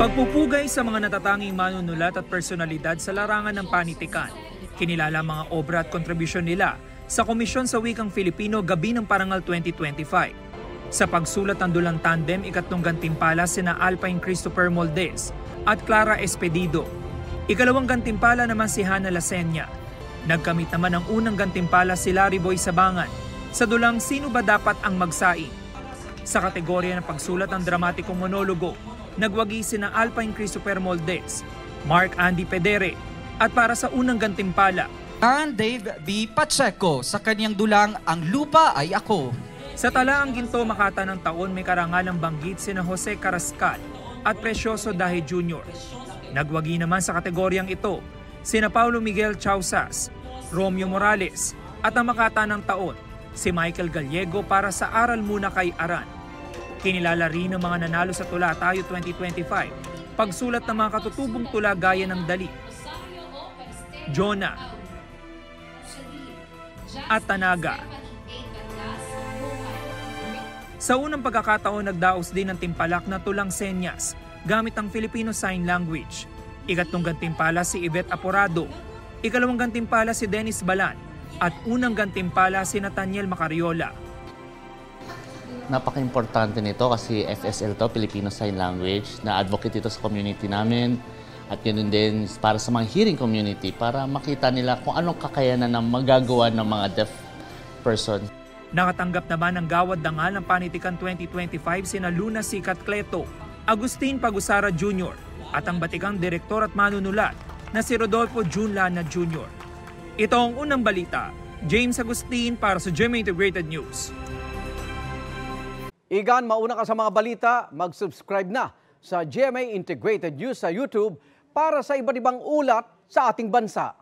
Pagpupugay sa mga natatanging manunulat at personalidad sa larangan ng panitikan. Kinilala mga obra at kontribusyon nila sa Komisyon sa Wikang Filipino Gabi ng Parangal 2025. Sa pagsulat ng dulang tandem, ikatlong gantimpala sina Alpine Christopher Moldez at Clara Espedido. Ikalawang gantimpala naman si Hannah Lasenya. Nagkamit naman ang unang gantimpala si Larry Boy Sabangan sa dulang Sino Ba Dapat Ang Magsaing. Sa kategorya ng pagsulat ng dramatikong monologo, nagwagi sina Alpine Christopher Moldez, Mark Andy Pedere, at para sa unang gantimpala, Dave B. Pacheco sa kanyang dulang Ang Lupa Ay Ako. Sa Talaang Ginto Makata ng Taon, may karangalang banggit sina Jose Carrascal at Precioso Dahe Jr. Nagwagi naman sa kategoryang ito sina Paulo Miguel Chausas, Romeo Morales, at ang Makata ng Taon, si Michael Gallego para sa Aral Muna Kay Aran. Kinilala rin ang mga nanalo sa Tula Tayo 2025, pagsulat ng mga katutubong tula gaya ng Dali, Jonah, at Tanaga. Sa unang pagkakataon, nagdaos din ng timpalak na Tulang Senyas gamit ang Filipino Sign Language. Ikatlong gantimpala si Yvette Aporado, ikalawang gantimpala si Dennis Balan, at unang gantimpala si Nathaniel Macariola. Napaka-importante nito kasi FSL to, Filipino Sign Language, na advocate ito sa community namin. At yun din para sa mga hearing community para makita nila kung anong kakayanan ng magagawa ng mga deaf person. Nakatanggap naman ng Gawad Dangal ng Panitikan 2025 sina Luna Sikat Cleto, Agustin Pagusara Jr. at ang batikang direktor at manunulat na si Rodolfo Jun Lana Jr. Ito ang unang balita. James Agustin para sa GMA Integrated News. Igan, mauna ka sa mga balita, mag-subscribe na sa GMA Integrated News sa YouTube para sa iba't ibang ulat sa ating bansa.